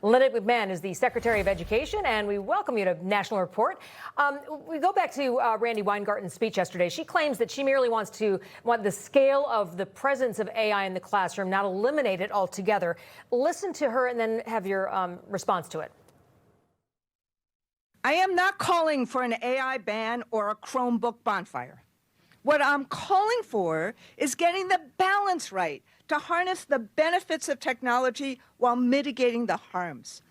Linda McMahon is the Secretary of Education, and we welcome you to National Report. We go back to Randi Weingarten's speech yesterday. She claims that she merely want the scale of the presence of AI in the classroom, not eliminate it altogether. Listen to her and then have your response to it. I am not calling for an AI ban or a Chromebook bonfire. What I'm calling for is getting the balance right to harness the benefits of technology while mitigating the harms.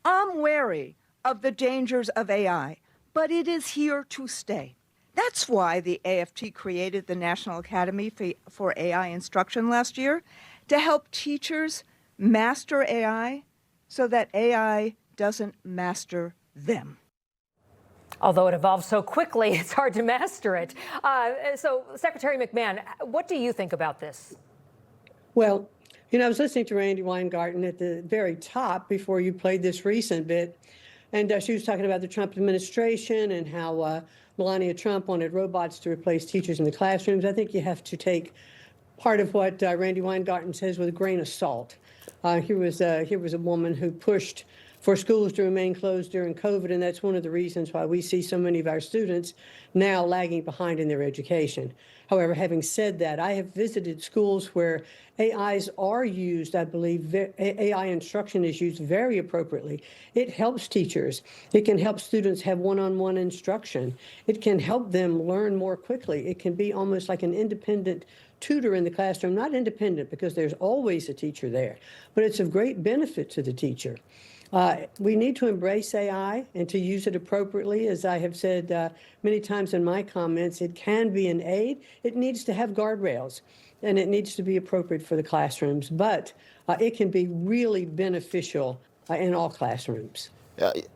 I'm wary of the dangers of AI, but it is here to stay. That's why the AFT created the National Academy for AI Instruction last year, to help teachers master AI so that AI doesn't master them. Although it evolves so quickly, it's hard to master it. So, Secretary McMahon, what do you think about this? Well, I was listening to Randi Weingarten at the very top before you played this recent bit, and she was talking about the Trump administration and how Melania Trump wanted robots to replace teachers in the classrooms. I think you have to take part of what Randi Weingarten says with a grain of salt. Here was a woman who pushed for schools to remain closed during COVID, and that's one of the reasons why we see so many of our students now lagging behind in their education. However, having said that, I have visited schools where AIs are used. I believe AI instruction is used very appropriately. It helps teachers. It can help students have one-on-one instruction. It can help them learn more quickly. It can be almost like an independent tutor in the classroom, not independent because there's always a teacher there, but it's of great benefit to the teacher. We need to embrace AI and to use it appropriately. As I have said many times in my comments, it can be an aid. It needs to have guardrails, and it needs to be appropriate for the classrooms, but it can be really beneficial in all classrooms.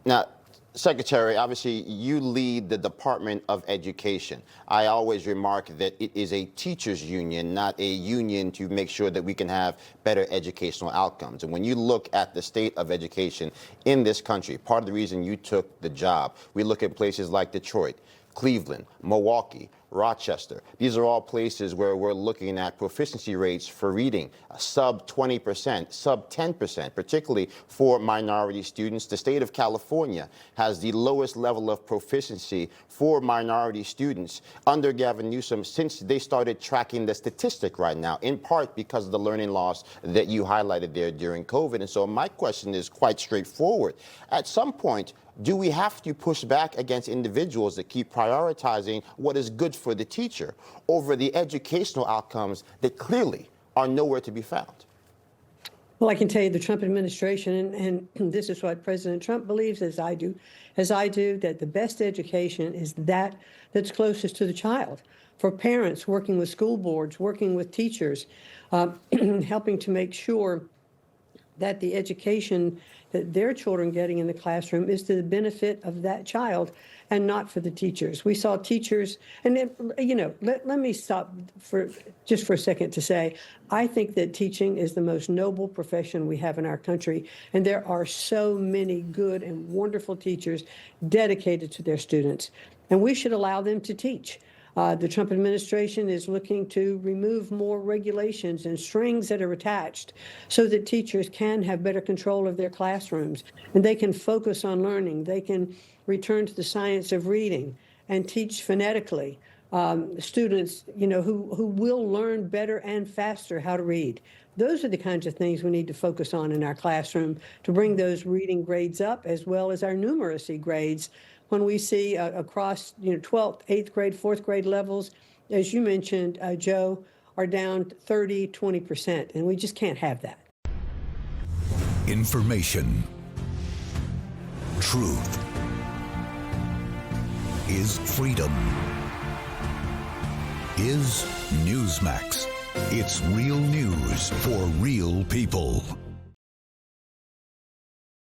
Now, Secretary, obviously you lead the Department of Education. I always remark that it is a teachers union, not a union to make sure that we can have better educational outcomes. And when you look at the state of education in this country, part of the reason you took the job, we look at places like Detroit, Cleveland, Milwaukee, Rochester. These are all places where we're looking at proficiency rates for reading, sub 20%, sub 10%, particularly for minority students. The state of California has the lowest level of proficiency for minority students under Gavin Newsom since they started tracking the statistic right now, in part because of the learning loss that you highlighted there during COVID. And so my question is quite straightforward. At some point, do we have to push back against individuals that keep prioritizing what is good for the teacher over the educational outcomes that clearly are nowhere to be found? Well, I can tell you the Trump administration, and this is what President Trump believes, as I do, that the best education is that's closest to the child. For parents, working with school boards, working with teachers, helping to make sure that the education that their children getting in the classroom is to the benefit of that child and not for the teachers. We saw teachers, and let me stop just for a second to say, I think that teaching is the most noble profession we have in our country, and there are so many good and wonderful teachers dedicated to their students, and we should allow them to teach. The Trump administration is looking to remove more regulations and strings that are attached so that teachers can have better control of their classrooms and they can focus on learning. They can return to the science of reading and teach phonetically students, who will learn better and faster how to read. Those are the kinds of things we need to focus on in our classroom to bring those reading grades up, as well as our numeracy grades. When we see across 12th, 8th grade, 4th grade levels, as you mentioned, Joe, are down 30, 20%, and we just can't have that. Information. Truth is freedom. Is Newsmax. It's real news for real people.